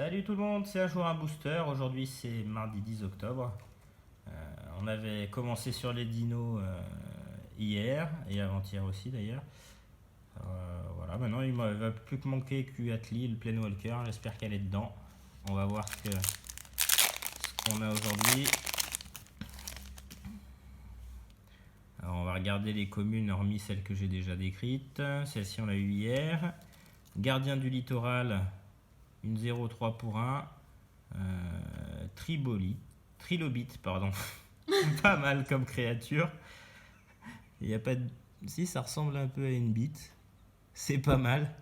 Salut tout le monde, c'est un jour un booster. Aujourd'hui c'est mardi 10 octobre. On avait commencé sur les dinos hier et avant-hier aussi d'ailleurs. Voilà, maintenant il ne va plus que manquer Quatli, le Planewalker. J'espère qu'elle est dedans. On va voir ce qu'on a aujourd'hui. Alors on va regarder les communes hormis celles que j'ai déjà décrites. Celle-ci on l'a eu hier. Gardien du littoral, une 0,3 pour 1. Trilobite, pardon. Pas mal comme créature. Il y a pas de... Si, ça ressemble un peu à une bite. C'est pas mal.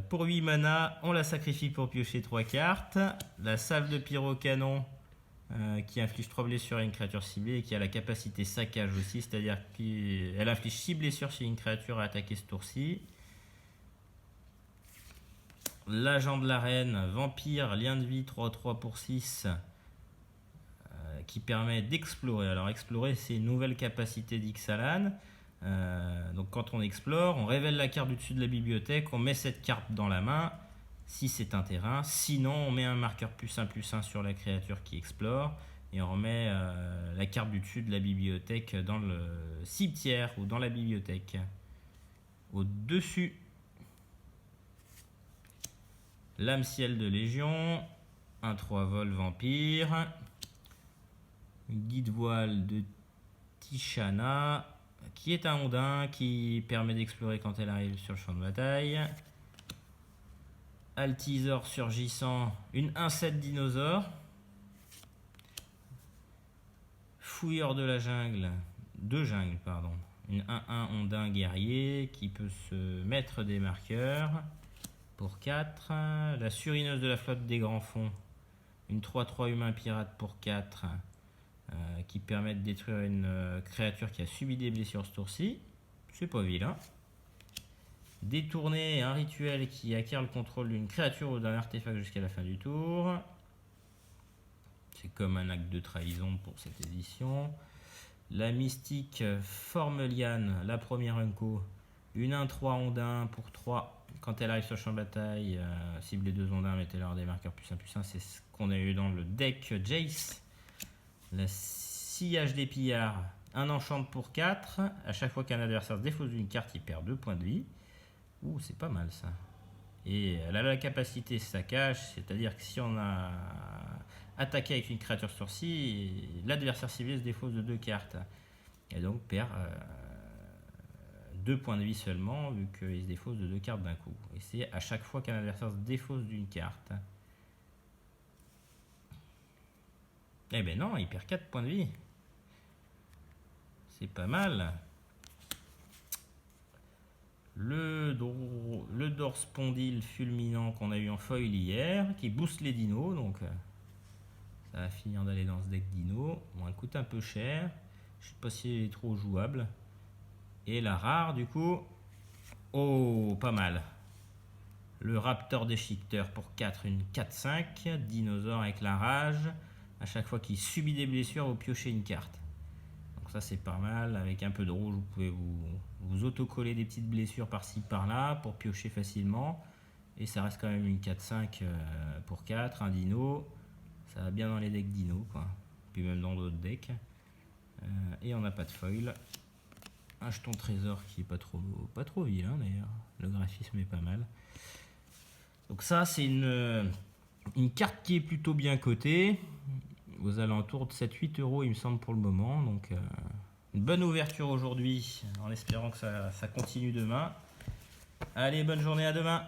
Pour 8 mana, on la sacrifie pour piocher 3 cartes. La salve de pyrocanon qui inflige 3 blessures à une créature ciblée et qui a la capacité saccage aussi, c'est-à-dire qu'elle inflige 6 blessures si une créature a attaqué ce tour-ci. L'agent de l'arène, vampire, lien de vie 3-3 pour 6 qui permet d'explorer. Alors explorer, c'est une nouvelle capacité d'Ixalan. Donc quand on explore, on révèle la carte du dessus de la bibliothèque, on met cette carte dans la main si c'est un terrain. Sinon, on met un marqueur +1/+1 sur la créature qui explore et on remet la carte du dessus de la bibliothèque dans le cimetière ou dans la bibliothèque. Au-dessus, Lame ciel de Légion, un 3 vol vampire, guide voile de Tishana, qui est un ondin qui permet d'explorer quand elle arrive sur le champ de bataille. Altisor surgissant, une 1/7 dinosaure. Fouilleur de la jungle, une 1/1 ondin guerrier qui peut se mettre des marqueurs. Pour 4, la surineuse de la flotte des grands fonds, une 3/3 humain pirate pour 4, qui permet de détruire une créature qui a subi des blessures ce tour-ci. C'est pas vilain. Détourner un rituel qui acquiert le contrôle d'une créature ou d'un artefact jusqu'à la fin du tour. C'est comme un acte de trahison pour cette édition. La mystique Formeliane, la première Unco, une 1/3 ondin pour 3. Quand elle arrive sur le champ de bataille, cible les 2 ondins, mettez-leur des marqueurs +1/+1. C'est ce qu'on a eu dans le deck Jace. La sillage des pillards, un enchant pour 4. À chaque fois qu'un adversaire se défausse d'une carte, il perd 2 points de vie. Ouh, c'est pas mal ça. Et elle a la capacité saccage, c'est-à-dire que si on a attaqué avec une créature sur-ci, l'adversaire ciblé se défausse de 2 cartes. Et donc perd 2 points de vie seulement, vu qu'il se défausse de 2 cartes d'un coup. Et c'est à chaque fois qu'un adversaire se défausse d'une carte. Eh ben non, il perd 4 points de vie. C'est pas mal. Le dorspondyle fulminant qu'on a eu en foil hier, qui booste les dinos, donc ça va finir d'aller dans ce deck dino. Bon, elle coûte un peu cher. Je sais pas si elle est trop jouable. Et la rare, du coup, oh, pas mal. Le raptor déchiqueteur pour 4, une 4/5. Dinosaure avec la rage. À chaque fois qu'il subit des blessures, vous piochez une carte. Donc ça, c'est pas mal. Avec un peu de rouge, vous pouvez vous autocoller des petites blessures par-ci, par-là pour piocher facilement. Et ça reste quand même une 4/5 pour 4, un dino. Ça va bien dans les decks dino, quoi. Puis même dans d'autres decks. Et on n'a pas de foil. Un jeton trésor qui est pas trop vilain d'ailleurs. Le graphisme est pas mal. Donc ça, c'est une carte qui est plutôt bien cotée. Aux alentours de 7-8 euros, il me semble, pour le moment. Donc une bonne ouverture aujourd'hui, en espérant que ça continue demain. Allez, bonne journée, à demain.